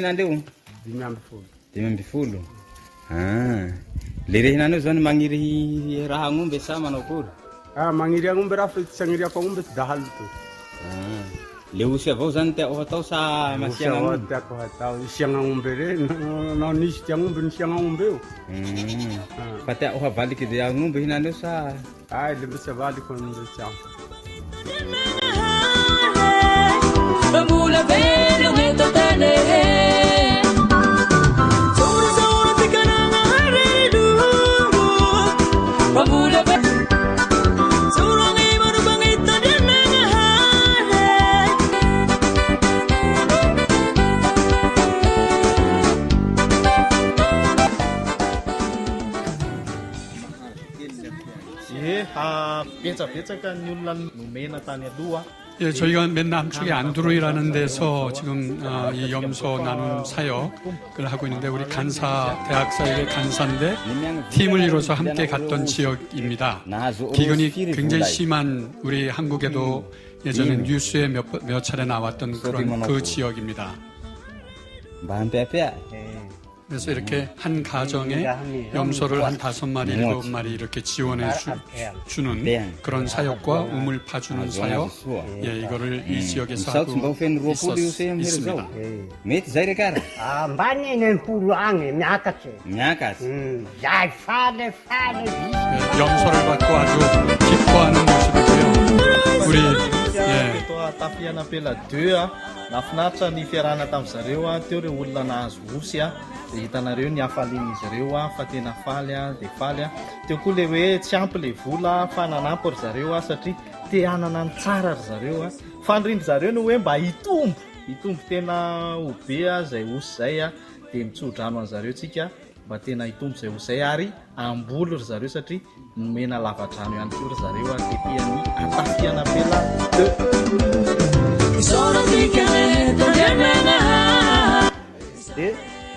rehinandreo? 5 5 le rehinandreo zany magniry raha agn'omby sa manao akory? Magniry agn'omby raha fa tsy agniriako agn'omby tsy dahalo to. Le osy avao zany tiako hatao sa masiana agn'omby? Tiako hatao isiagna agn'omby reny nao nisy ty agn'omby nisiagna agn'omby eo. Fa tiako havaliky de agn'omby hinandreo sa? Le mba tsy avaliko agn'omby tiako. Pamula vero me totale Sora sora tikaranga haridu Pamula vero Sora ngi baru bangita denanga hare betsaka ny olona nomena tany aloha. 예, 저희가 맨 남쪽의 안드로이라는 데서 지금 이 염소 나눔 사역을 하고 있는데 우리 간사 대학사역의 간사인데 팀을 이뤄서 함께 갔던 지역입니다. 기근이 굉장히 심한 우리 한국에도 예전에 뉴스에 몇 차례 나왔던 그런 그 지역입니다. 그래서 이렇게 한 가정에 염소를 한 5마리, 7마리 이렇게 지원해 주는 그런 사역과 우물 파주는 사역, 이거를 이 지역에서 하고 있습니다. Mety zay reka ara? Ambaniny folo agny miakatsy. Miakatsy? Zay faly. 염소를 받고 아주 기뻐하는 모습이고요. 우리 tafiana pela 2 nafinaritra ny fiarahana tamin'ny zareo teo reo olona nahazo osy de hitanareo ny hafalian'izy ireo fa tena faly de faly teo koa le hoe tsy ampy le vola fa nanampy ry zareo satria te hanana ny tsara ry zareo fandrindry zareo no hoe mba hitombo tena ho be zay osy zay de mitsodrano an'zareo tsika mba tena hitombo zay osy zay ary ambolo ry zareo satria nomena lavadrano ihany koa ry zareo tepiany atafiana pela 2 Sono tikareta denanga de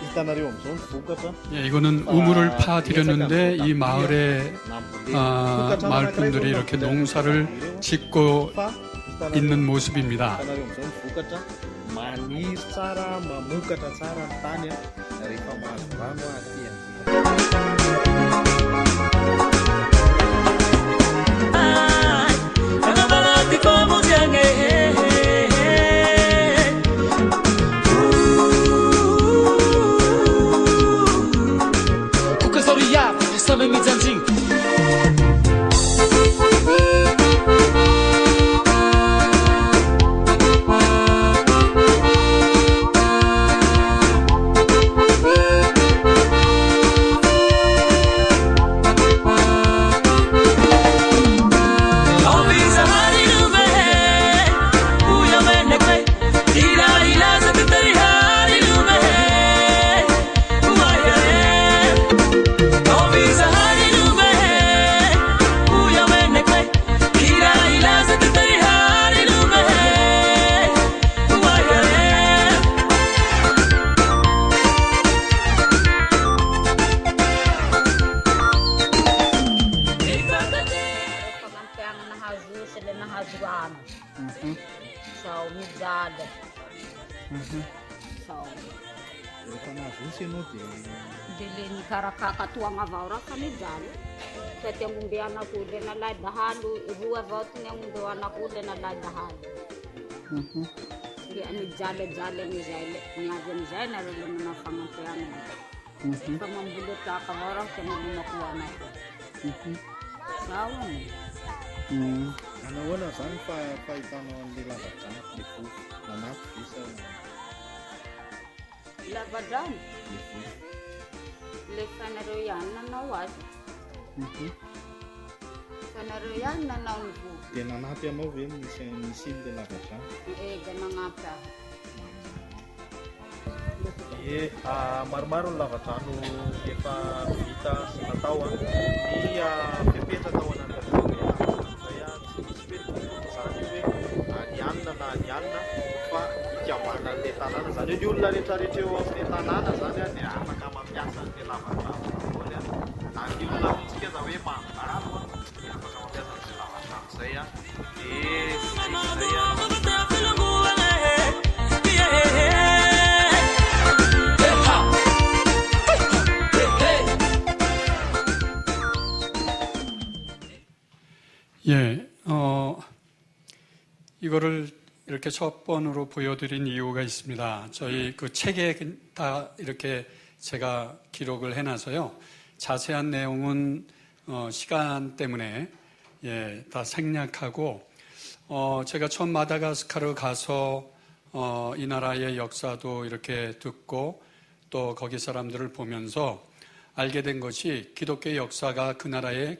hitanareo am'zao ny vokatra. 이거는 우물을 파드렸는데 이 마을의 마을 분들이 이렇게 농사를 짓고 있는 모습입니다. hitanareo am'zao ny vokatra maniry tsara mamokatra tsara ny tany rehefa mahazo rano Sabe me zanzing Dilini karakaka tuanga vaura kanijalo. Tete ngumbi anakule na lai dahalu, rua vautu ni ngumbi anakule na lai dahalu. Dia ni jale ni jale, ni aja ni jale na rele na fangampeana. Pamambulu taka vaura kena mnakuwa nako. Sawa ni. Anaona zany fa fahitana an'le lavadrano le fo manampy visa lavadrano le fanareo ihany nanao azy fanareo ihany nanao ny vo de nanampy anao ve misy le lavadrano ega nanampy maromaro ny lavadrano efa vita sy natao ny fepetra tao anaty fa ikambana le tanàna zany ny olona rehetrarehetra eo amin'ny tanàna zany dia afaka mampiasa ny lavadrano ary ny olona tsika za hoe mandalo afaka mampiasa ny lavadrano zay zay 예, 이거를 이렇게 첫 번으로 보여드린 이유가 있습니다. 저희 그 책에 다 이렇게 제가 기록을 해놔서요. 자세한 내용은 시간 때문에 다 생략하고 제가 처음 마다가스카르 가서 이 나라의 역사도 이렇게 듣고 또 거기 사람들을 보면서 알게 된 것이 기독교의 역사가 그 나라의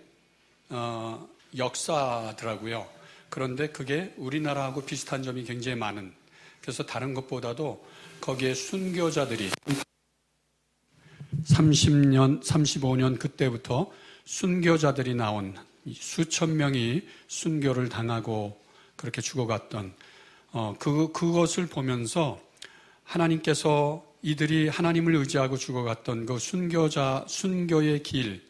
역사더라고요. 그런데 그게 우리나라하고 비슷한 점이 굉장히 많은, 그래서 다른 것보다도 거기에 순교자들이 30년, 35년 그때부터 순교자들이 나온 수천 명이 순교를 당하고 그렇게 죽어갔던 그것을 보면서 하나님께서 이들이 하나님을 의지하고 죽어갔던 그 순교의 길,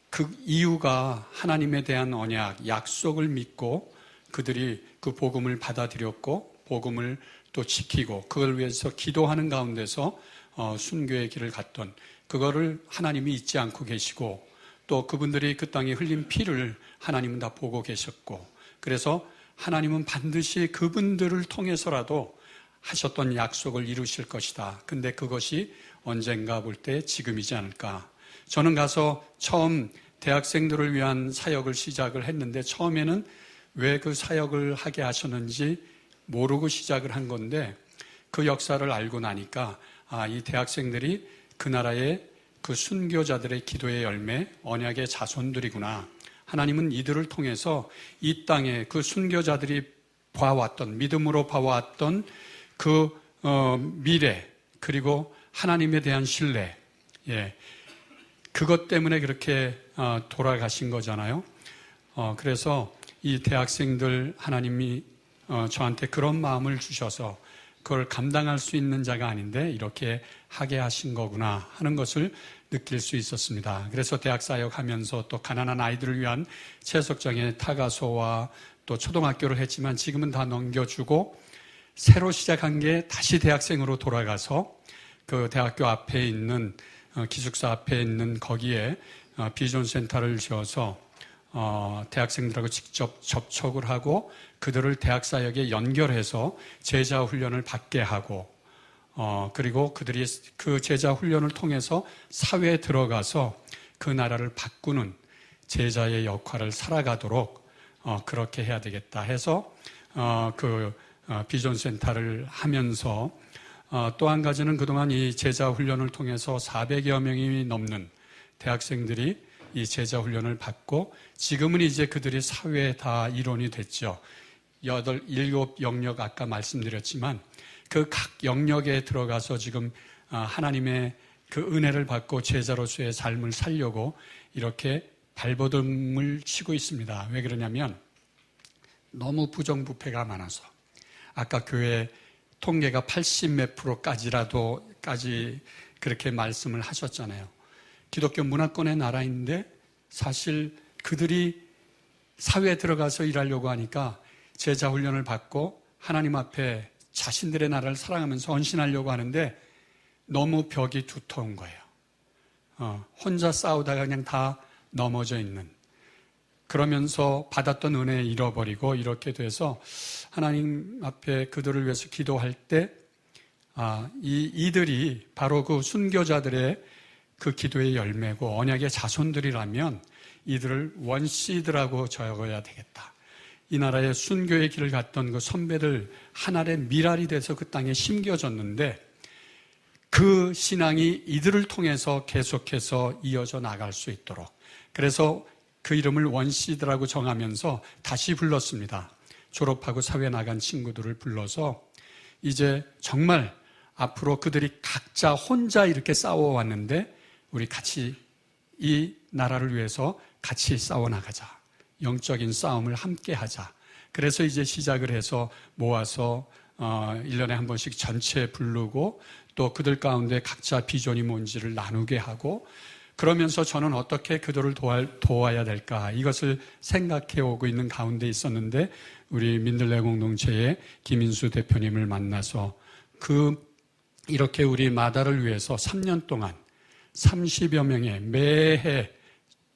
그 이유가 하나님에 대한 언약, 약속을 믿고 그들이 그 복음을 받아들였고 복음을 또 지키고 그걸 위해서 기도하는 가운데서 순교의 길을 갔던 그거를 하나님이 잊지 않고 계시고 또 그분들이 그 땅에 흘린 피를 하나님은 다 보고 계셨고 그래서 하나님은 반드시 그분들을 통해서라도 하셨던 약속을 이루실 것이다. 근데 그것이 언젠가 볼 때 지금이지 않을까. 저는 가서 처음 대학생들을 위한 사역을 시작을 했는데 처음에는 왜 그 사역을 하게 하셨는지 모르고 시작을 한 건데 그 역사를 알고 나니까 이 대학생들이 그 나라의 그 순교자들의 기도의 열매, 언약의 자손들이구나. 하나님은 이들을 통해서 이 땅에 그 순교자들이 봐왔던, 믿음으로 봐왔던 그 미래, 그리고 하나님에 대한 신뢰, 그것 때문에 그렇게 돌아가신 거잖아요. 그래서 이 대학생들 하나님이 저한테 그런 마음을 주셔서 그걸 감당할 수 있는 자가 아닌데 이렇게 하게 하신 거구나 하는 것을 느낄 수 있었습니다. 그래서 대학 사역하면서 또 가난한 아이들을 위한 채석장의 타가소와 또 초등학교를 했지만 지금은 다 넘겨주고 새로 시작한 게 다시 대학생으로 돌아가서 그 대학교 앞에 있는 기숙사 앞에 있는 거기에 비전 센터를 지어서 대학생들하고 직접 접촉을 하고 그들을 대학 사역에 연결해서 제자 훈련을 받게 하고 그리고 그들이 그 제자 훈련을 통해서 사회에 들어가서 그 나라를 바꾸는 제자의 역할을 살아가도록 그렇게 해야 되겠다 해서 그 비전 센터를 하면서 또 한 가지는 그동안 이 제자 훈련을 통해서 400여 명이 넘는 대학생들이 이 제자 훈련을 받고 지금은 이제 그들이 사회에 다 일원이 됐죠. 7 영역 아까 말씀드렸지만 그 각 영역에 들어가서 지금 하나님의 그 은혜를 받고 제자로서의 삶을 살려고 이렇게 발버둥을 치고 있습니다. 왜 그러냐면 너무 부정부패가 많아서 아까 교회 통계가 80몇 %까지 그렇게 말씀을 하셨잖아요. 기독교 문화권의 나라인데 사실 그들이 사회에 들어가서 일하려고 하니까 제자 훈련을 받고 하나님 앞에 자신들의 나라를 사랑하면서 헌신하려고 하는데 너무 벽이 두터운 거예요. 혼자 싸우다가 그냥 다 넘어져 있는. 그러면서 받았던 은혜 잃어버리고 이렇게 돼서 하나님 앞에 그들을 위해서 기도할 때 이들이 바로 그 순교자들의 그 기도의 열매고 언약의 자손들이라면 이들을 원시드라고 적어야 되겠다. 이 나라의 순교의 길을 갔던 그 선배들 한 알의 밀알이 돼서 그 땅에 심겨졌는데 그 신앙이 이들을 통해서 계속해서 이어져 나갈 수 있도록 그래서 그 이름을 원시드라고 정하면서 다시 불렀습니다. 졸업하고 사회 나간 친구들을 불러서 이제 정말 앞으로 그들이 각자 혼자 이렇게 싸워왔는데 우리 같이 이 나라를 위해서 같이 싸워나가자. 영적인 싸움을 함께 하자. 그래서 이제 시작을 해서 모아서 1년에 한 번씩 전체 부르고 또 그들 가운데 각자 비전이 뭔지를 나누게 하고 그러면서 저는 어떻게 그들을 도와야 될까 이것을 생각해 오고 있는 가운데 있었는데 우리 민들레 공동체의 김인수 대표님을 만나서 이렇게 우리 마다를 위해서 3년 동안 30여 명의 매해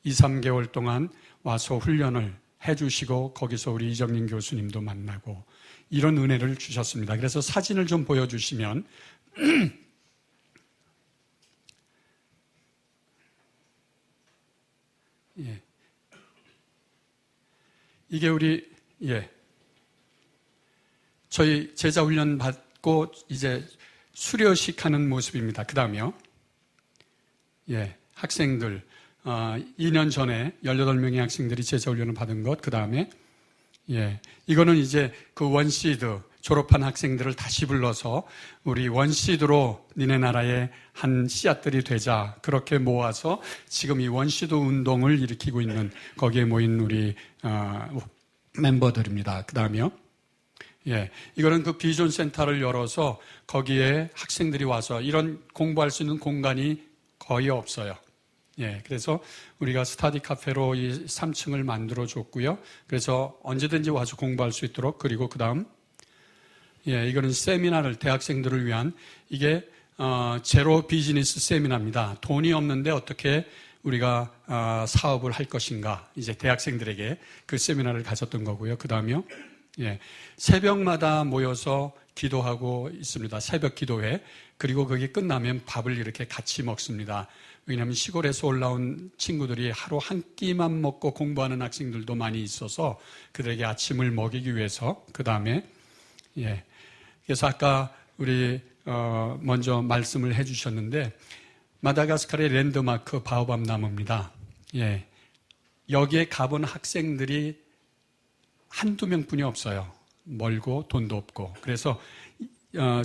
2, 3개월 동안 와서 훈련을 해주시고 거기서 우리 이정린 교수님도 만나고 이런 은혜를 주셨습니다. 그래서 사진을 좀 보여주시면 예. 이게 우리 저희 제자 훈련 받고 이제 수료식 하는 모습입니다. 그 다음에요. 학생들 2년 전에 18명의 학생들이 제자 훈련을 받은 것. 그 다음에 이거는 이제 그 원시드 졸업한 학생들을 다시 불러서 우리 원시드로 니네 나라의 한 씨앗들이 되자 그렇게 모아서 지금 이 원시드 운동을 일으키고 있는 거기에 모인 우리 멤버들입니다. 그 다음에요. 이거는 그 비전 센터를 열어서 거기에 학생들이 와서 이런 공부할 수 있는 공간이 거의 없어요. 그래서 우리가 스터디 카페로 이 3층을 만들어 줬고요. 그래서 언제든지 와서 공부할 수 있도록. 그리고 그 다음 이거는 세미나를 대학생들을 위한 이게 제로 비즈니스 세미나입니다. 돈이 없는데 어떻게 우리가 사업을 할 것인가 이제 대학생들에게 그 세미나를 가졌던 거고요. 그 다음에요. 새벽마다 모여서 기도하고 있습니다. 새벽 기도회. 그리고 그게 끝나면 밥을 이렇게 같이 먹습니다. 왜냐하면 시골에서 올라온 친구들이 하루 한 끼만 먹고 공부하는 학생들도 많이 있어서 그들에게 아침을 먹이기 위해서. 그 다음에 그래서 아까 우리 먼저 말씀을 해주셨는데 마다가스카르의 랜드마크 바오밥 나무입니다. 여기에 가본 학생들이 한두 명뿐이 없어요. 멀고 돈도 없고. 그래서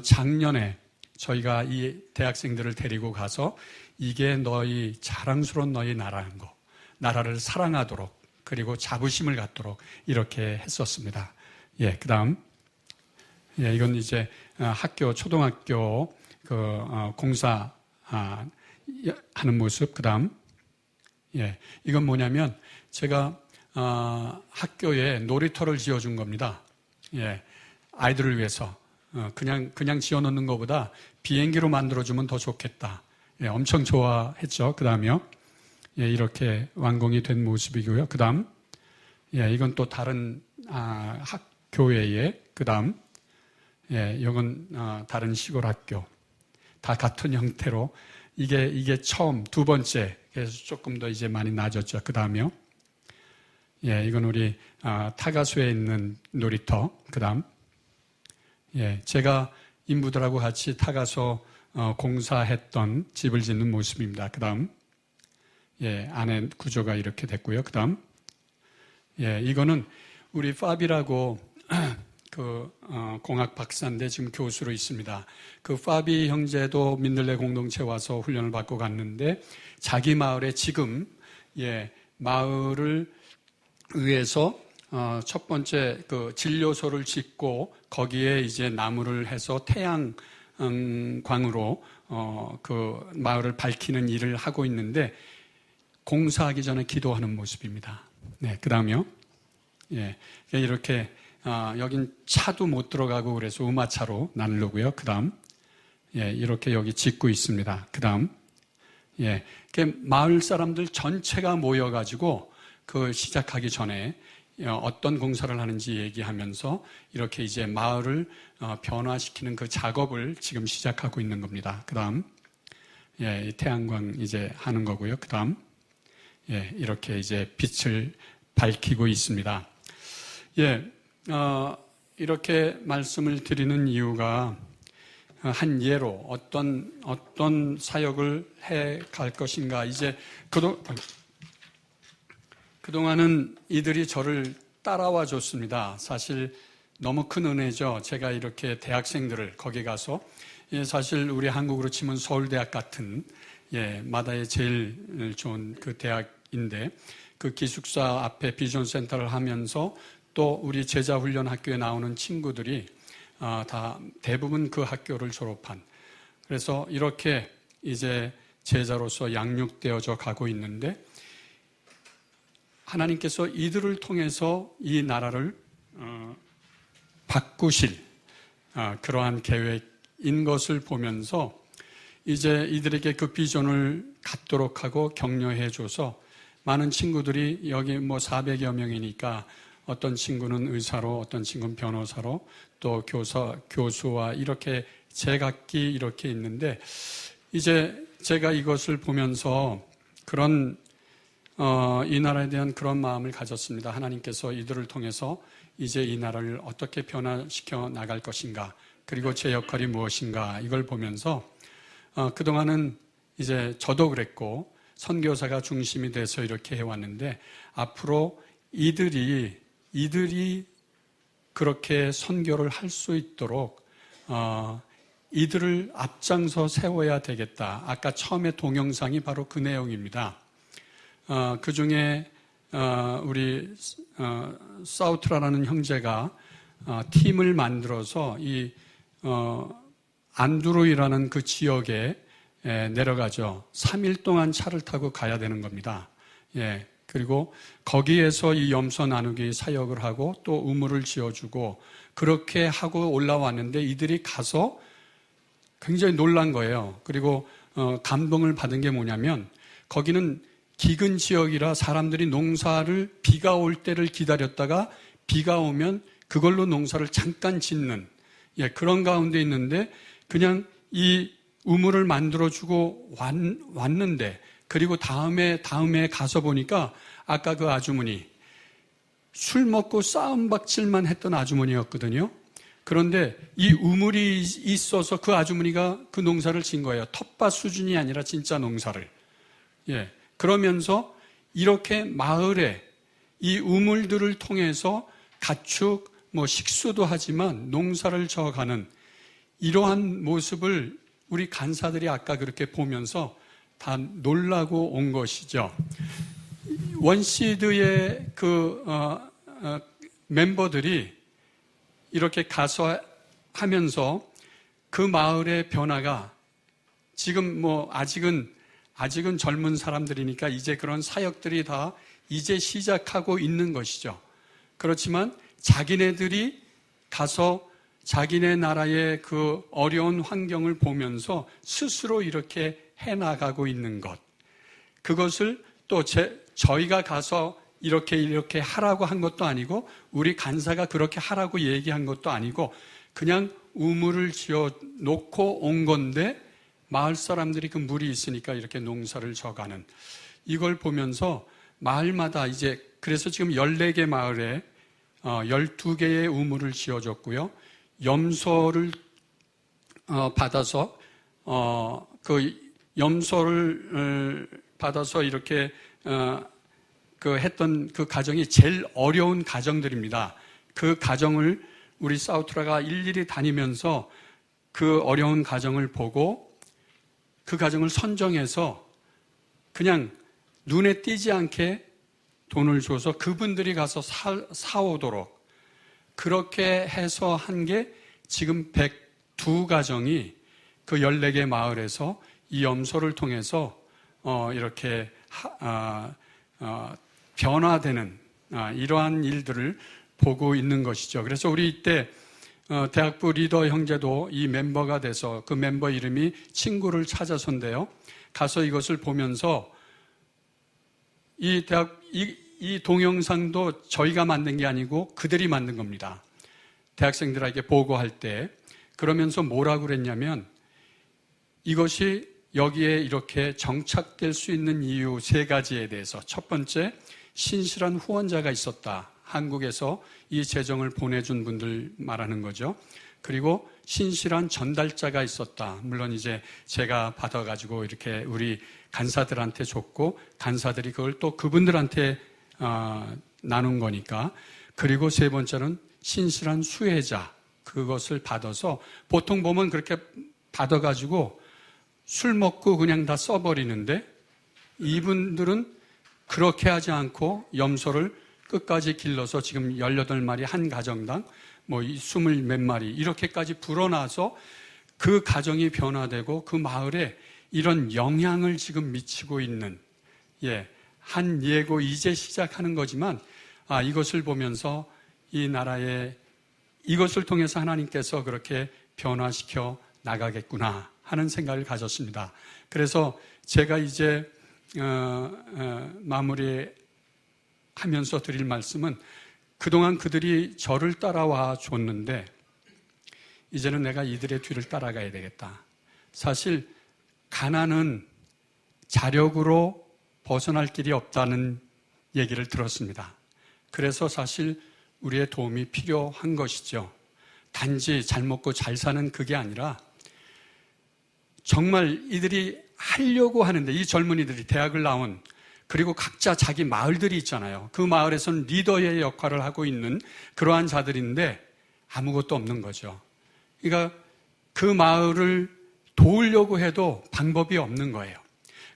작년에 저희가 이 대학생들을 데리고 가서 이게 너희 자랑스러운 너희 나라인 거, 나라를 사랑하도록 그리고 자부심을 갖도록 이렇게 했었습니다. 그 다음 이건 이제 학교 초등학교 공사 하는 모습. 그 다음 이건 뭐냐면 제가 학교에 놀이터를 지어준 겁니다. 아이들을 위해서 그냥 지어놓는 것보다 비행기로 만들어주면 더 좋겠다. 엄청 좋아했죠. 그 다음에요. 이렇게 완공이 된 모습이고요. 그 다음 이건 또 다른 교회의 그 다음 이건 다른 시골 학교. 다 같은 형태로 이게 처음 두 번째. 그래서 조금 더 이제 많이 나아졌죠. 그 다음에요. 이건 우리 타가수에 있는 놀이터. 그 다음 제가 인부들하고 같이 타가서 공사했던 집을 짓는 모습입니다. 그 다음 안에 구조가 이렇게 됐고요. 그 다음 이거는 우리 파비라고 공학 박사인데 지금 교수로 있습니다. 그 파비 형제도 민들레 공동체 와서 훈련을 받고 갔는데 자기 마을에 지금 마을을 위해서 첫 번째 그 진료소를 짓고 거기에 이제 나무를 해서 태양광으로 그 마을을 밝히는 일을 하고 있는데 공사하기 전에 기도하는 모습입니다. 그 다음에요. 이렇게 여긴 차도 못 들어가고 그래서 음화차로 나누려고요. 그 다음 이렇게 여기 짓고 있습니다. 그 다음 마을 사람들 전체가 모여가지고 그 시작하기 전에 어떤 공사를 하는지 얘기하면서 이렇게 이제 마을을 변화시키는 그 작업을 지금 시작하고 있는 겁니다. 그 다음 태양광 이제 하는 거고요. 그 다음 이렇게 이제 빛을 밝히고 있습니다. 이렇게 말씀을 드리는 이유가 한 예로 어떤 사역을 해 갈 것인가. 이제 그동안은 이들이 저를 따라와 줬습니다. 사실 너무 큰 은혜죠. 제가 이렇게 대학생들을 거기 가서 사실 우리 한국으로 치면 서울대학 같은 마다의 제일 좋은 그 대학인데 그 기숙사 앞에 비전 센터를 하면서 또 우리 제자 훈련 학교에 나오는 친구들이 다 대부분 그 학교를 졸업한 그래서 이렇게 이제 제자로서 양육되어져 가고 있는데 하나님께서 이들을 통해서 이 나라를 바꾸실 그러한 계획인 것을 보면서 이제 이들에게 그 비전을 갖도록 하고 격려해 줘서 많은 친구들이 여기 뭐 400여 명이니까 어떤 친구는 의사로, 어떤 친구는 변호사로, 또 교수와 이렇게 제각기 이렇게 있는데, 이제 제가 이것을 보면서 그런 이 나라에 대한 그런 마음을 가졌습니다. 하나님께서 이들을 통해서 이제 이 나라를 어떻게 변화시켜 나갈 것인가, 그리고 제 역할이 무엇인가, 이걸 보면서 그동안은 이제 저도 그랬고 선교사가 중심이 돼서 이렇게 해왔는데, 앞으로 이들이 그렇게 선교를 할 수 있도록 이들을 앞장서 세워야 되겠다. 아까 처음에 동영상이 바로 그 내용입니다. 그 중에 우리 사우트라라는 형제가 팀을 만들어서 이 안드루이라는 그 지역에 내려가죠. 3일 동안 차를 타고 가야 되는 겁니다. 예. 그리고 거기에서 이 염소 나누기 사역을 하고 또 우물을 지어주고 그렇게 하고 올라왔는데, 이들이 가서 굉장히 놀란 거예요. 그리고 감동을 받은 게 뭐냐면, 거기는 기근 지역이라 사람들이 농사를 비가 올 때를 기다렸다가 비가 오면 그걸로 농사를 잠깐 짓는, 예, 그런 가운데 있는데, 그냥 이 우물을 만들어주고 왔는데, 그리고 다음에 가서 보니까 아까 그 아주머니, 술 먹고 싸움박질만 했던 아주머니였거든요. 그런데 이 우물이 있어서 그 아주머니가 그 농사를 진 거예요. 텃밭 수준이 아니라 진짜 농사를. 예. 그러면서 이렇게 마을에 이 우물들을 통해서 가축, 식수도 하지만 농사를 져가는 이러한 모습을 우리 간사들이 아까 그렇게 보면서 다 놀라고 온 것이죠. 원시드의 멤버들이 이렇게 가서 하면서 그 마을의 변화가 지금 아직은 젊은 사람들이니까 이제 그런 사역들이 다 이제 시작하고 있는 것이죠. 그렇지만 자기네들이 가서 자기네 나라의 그 어려운 환경을 보면서 스스로 이렇게 해나가고 있는 것, 그것을 또 저희가 가서 이렇게 하라고 한 것도 아니고, 우리 간사가 그렇게 하라고 얘기한 것도 아니고, 그냥 우물을 지어 놓고 온 건데, 마을 사람들이 그 물이 있으니까 이렇게 농사를 져가는, 이걸 보면서 마을마다 이제, 그래서 지금 14개 마을에 12개의 우물을 지어줬고요. 염소를 받아서 그 염소를 받아서 이렇게 했던 그 가정이 제일 어려운 가정들입니다. 그 가정을 우리 사우트라가 일일이 다니면서 그 어려운 가정을 보고 그 가정을 선정해서 그냥 눈에 띄지 않게 돈을 줘서 그분들이 가서 사오도록 그렇게 해서 한 게 지금 102가정이 그 14개 마을에서 이 염소를 통해서 이렇게 변화되는 이러한 일들을 보고 있는 것이죠. 그래서 우리 이때 대학부 리더 형제도 이 멤버가 돼서, 그 멤버 이름이 친구를 찾아서인데요. 가서 이것을 보면서 이 동영상도 저희가 만든 게 아니고 그들이 만든 겁니다. 대학생들에게 보고할 때. 그러면서 뭐라고 그랬냐면, 이것이 여기에 이렇게 정착될 수 있는 이유 3가지에 대해서, 첫 번째, 신실한 후원자가 있었다. 한국에서 이 재정을 보내준 분들 말하는 거죠. 그리고 신실한 전달자가 있었다. 물론 이제 제가 받아가지고 이렇게 우리 간사들한테 줬고, 간사들이 그걸 또 그분들한테 나눈 거니까. 그리고 3번째는 신실한 수혜자, 그것을 받아서, 보통 보면 그렇게 받아가지고 술 먹고 그냥 다 써버리는데, 이분들은 그렇게 하지 않고 염소를 끝까지 길러서 지금 18마리 한 가정당 20 몇 마리 이렇게까지 불어나서 그 가정이 변화되고 그 마을에 이런 영향을 지금 미치고 있는, 한 예고 이제 시작하는 거지만, 이것을 보면서 이 나라에 이것을 통해서 하나님께서 그렇게 변화시켜 나가겠구나 하는 생각을 가졌습니다. 그래서 제가 이제 마무리하면서 드릴 말씀은 그동안 그들이 저를 따라와 줬는데 이제는 내가 이들의 뒤를 따라가야 되겠다. 사실 가난은 자력으로 벗어날 길이 없다는 얘기를 들었습니다. 그래서 사실 우리의 도움이 필요한 것이죠. 단지 잘 먹고 잘 사는 그게 아니라 정말 이들이 하려고 하는데, 이 젊은이들이 대학을 나온, 그리고 각자 자기 마을들이 있잖아요. 그 마을에서는 리더의 역할을 하고 있는 그러한 자들인데 아무것도 없는 거죠. 그러니까 그 마을을 도우려고 해도 방법이 없는 거예요.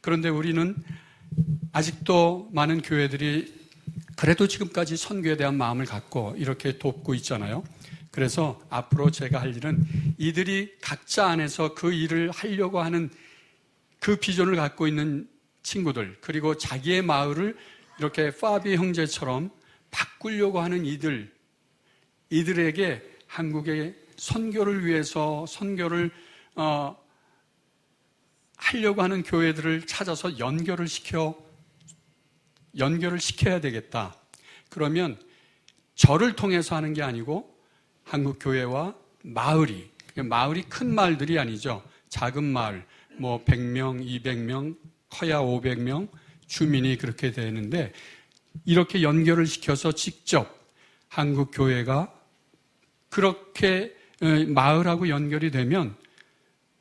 그런데 우리는 아직도 많은 교회들이 그래도 지금까지 선교에 대한 마음을 갖고 이렇게 돕고 있잖아요. 그래서 앞으로 제가 할 일은 이들이 각자 안에서 그 일을 하려고 하는 그 비전을 갖고 있는 친구들, 그리고 자기의 마을을 이렇게 파비 형제처럼 바꾸려고 하는 이들에게 한국의 선교를 위해서 선교를 하려고 하는 교회들을 찾아서 연결을 시켜야 되겠다. 그러면 저를 통해서 하는 게 아니고 한국 교회와 마을이 큰 마을들이 아니죠. 작은 마을, 뭐 100명, 200명, 커야 500명 주민이 그렇게 되는데 이렇게 연결을 시켜서 직접 한국 교회가 그렇게 마을하고 연결이 되면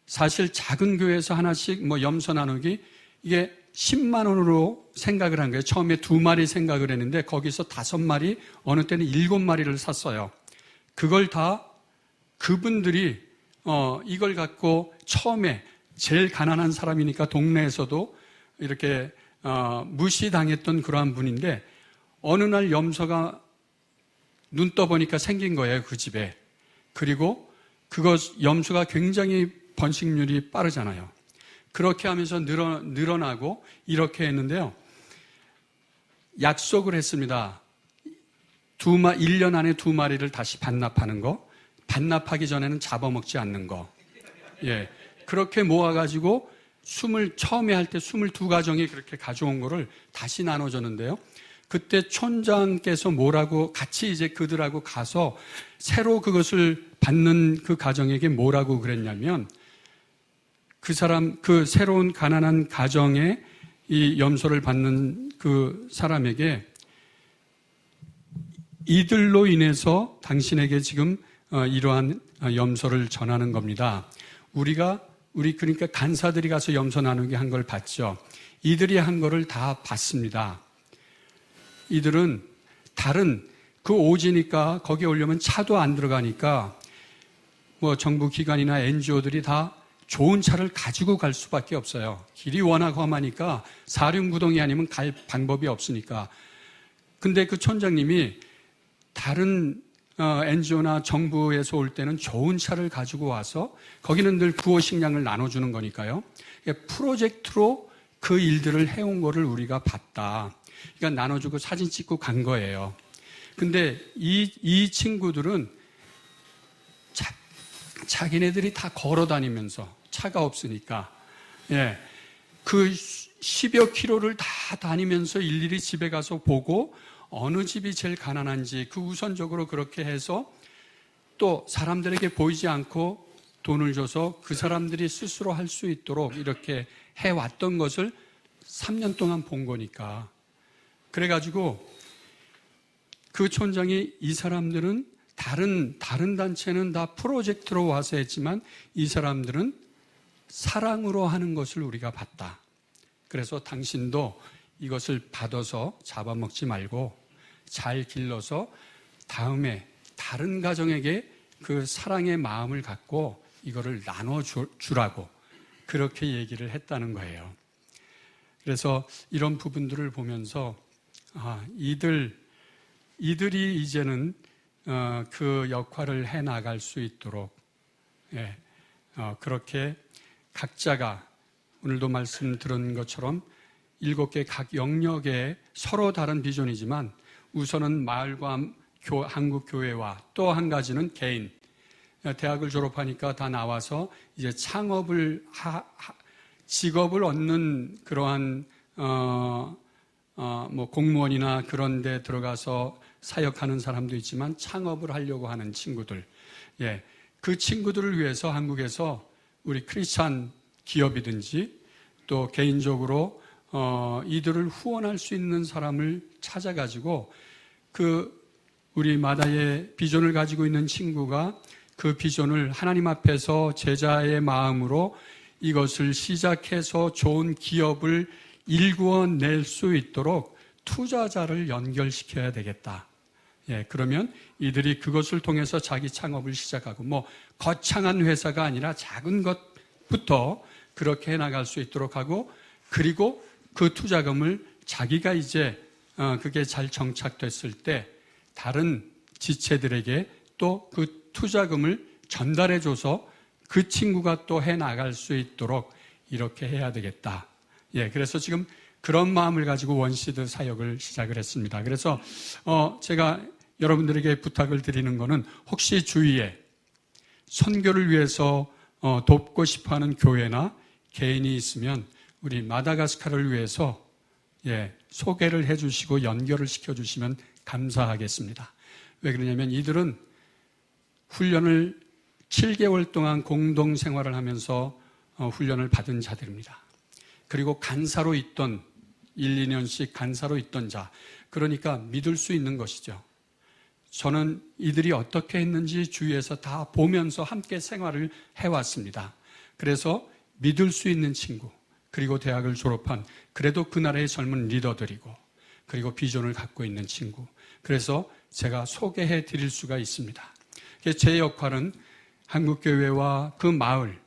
사실 작은 교회에서 하나씩 뭐 염소 나누기 이게 10만 원으로 생각을 한 거예요. 처음에 2마리 생각을 했는데 거기서 5마리, 어느 때는 7마리를 샀어요. 그걸 다 그분들이 이걸 갖고 처음에 제일 가난한 사람이니까 동네에서도 이렇게 무시당했던 그러한 분인데 어느 날 염소가 눈 떠보니까 생긴 거예요. 그 집에. 그리고 염소가 굉장히 번식률이 빠르잖아요. 그렇게 하면서 늘어나고 이렇게 했는데요. 약속을 했습니다. 1년 안에 2마리를 다시 반납하는 거, 반납하기 전에는 잡아먹지 않는 거. 예. 그렇게 모아가지고 처음에 할 때 22가정이 그렇게 가져온 거를 다시 나눠줬는데요. 그때 촌장께서 뭐라고 같이 이제 그들하고 가서 새로 그것을 받는 그 가정에게 뭐라고 그랬냐면 그 새로운 가난한 가정에 이 염소를 받는 그 사람에게 이들로 인해서 당신에게 지금 이러한 염소를 전하는 겁니다. 그러니까 간사들이 가서 염소 나누기 한 걸 봤죠. 이들이 한 거를 다 봤습니다. 이들은 다른 그 오지니까 거기에 오려면 차도 안 들어가니까 뭐 정부 기관이나 NGO들이 다 좋은 차를 가지고 갈 수밖에 없어요. 길이 워낙 험하니까 사륜구동이 아니면 갈 방법이 없으니까. 근데 그 촌장님이 다른 NGO나 정부에서 올 때는 좋은 차를 가지고 와서 거기는 늘 구호식량을 나눠주는 거니까요. 프로젝트로 그 일들을 해온 거를 우리가 봤다. 그러니까 나눠주고 사진 찍고 간 거예요. 근데 이 친구들은 자기네들이 다 걸어 다니면서 차가 없으니까 그 10여 킬로를 다 다니면서 일일이 집에 가서 보고 어느 집이 제일 가난한지 그 우선적으로 그렇게 해서 또 사람들에게 보이지 않고 돈을 줘서 그 사람들이 스스로 할 수 있도록 이렇게 해왔던 것을 3년 동안 본 거니까. 그래가지고 그 촌장이 이 사람들은 다른 단체는 다 프로젝트로 와서 했지만 이 사람들은 사랑으로 하는 것을 우리가 봤다. 그래서 당신도 이것을 받아서 잡아먹지 말고 잘 길러서 다음에 다른 가정에게 그 사랑의 마음을 갖고 이거를 나눠주라고 그렇게 얘기를 했다는 거예요. 그래서 이런 부분들을 보면서 이들이 이제는 그 역할을 해나갈 수 있도록 그렇게 각자가 오늘도 말씀 들은 것처럼 7개 각 영역에 서로 다른 비전이지만 우선은 마을과 한국 교회와 또 한 가지는 개인. 대학을 졸업하니까 다 나와서 이제 창업을 직업을 얻는 그러한 뭐 공무원이나 그런 데 들어가서 사역하는 사람도 있지만 창업을 하려고 하는 친구들, 예, 그 친구들을 위해서 한국에서 우리 크리스찬 기업이든지 또 개인적으로 이들을 후원할 수 있는 사람을 찾아가지고 우리 마다의 비전을 가지고 있는 친구가 그 비전을 하나님 앞에서 제자의 마음으로 이것을 시작해서 좋은 기업을 일구어낼 수 있도록 투자자를 연결시켜야 되겠다. 예, 그러면 이들이 그것을 통해서 자기 창업을 시작하고 뭐 거창한 회사가 아니라 작은 것부터 그렇게 해나갈 수 있도록 하고 그리고 그 투자금을 자기가 이제 그게 잘 정착됐을 때 다른 지체들에게 또 그 투자금을 전달해줘서 그 친구가 또 해나갈 수 있도록 이렇게 해야 되겠다. 예, 그래서 지금 그런 마음을 가지고 원시드 사역을 시작을 했습니다. 그래서 제가 여러분들에게 부탁을 드리는 거는 혹시 주위에 선교를 위해서 돕고 싶어하는 교회나 개인이 있으면 우리 마다가스카르를 위해서 소개를 해주시고 연결을 시켜주시면 감사하겠습니다. 왜 그러냐면 이들은 훈련을 7개월 동안 공동 생활을 하면서 훈련을 받은 자들입니다. 그리고 간사로 있던 1, 2년씩 간사로 있던 자, 그러니까 믿을 수 있는 것이죠. 저는 이들이 어떻게 했는지 주위에서 다 보면서 함께 생활을 해왔습니다. 그래서 믿을 수 있는 친구, 그리고 대학을 졸업한 그래도 그 나라의 젊은 리더들이고 그리고 비전을 갖고 있는 친구, 그래서 제가 소개해 드릴 수가 있습니다. 제 역할은 한국교회와 그 마을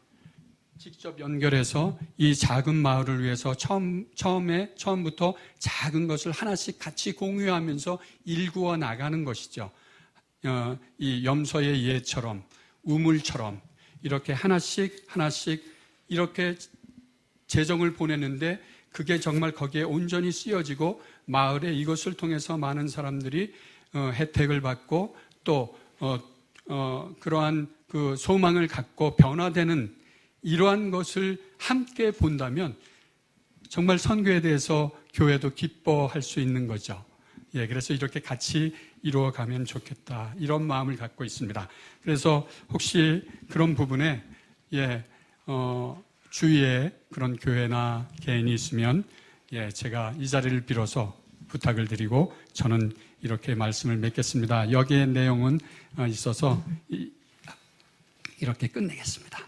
직접 연결해서 이 작은 마을을 위해서 처음부터 작은 것을 하나씩 같이 공유하면서 일구어 나가는 것이죠. 이 염소의 예처럼 우물처럼 이렇게 하나씩 이렇게 재정을 보내는데 그게 정말 거기에 온전히 쓰여지고 마을에 이것을 통해서 많은 사람들이 혜택을 받고 또 그러한 그 소망을 갖고 변화되는 이러한 것을 함께 본다면 정말 선교에 대해서 교회도 기뻐할 수 있는 거죠. 예, 그래서 이렇게 같이 이루어가면 좋겠다, 이런 마음을 갖고 있습니다. 그래서 혹시 그런 부분에 주위에 그런 교회나 개인이 있으면 제가 이 자리를 빌어서 부탁을 드리고 저는 이렇게 말씀을 맺겠습니다. 여기에 내용은 있어서 이렇게 끝내겠습니다.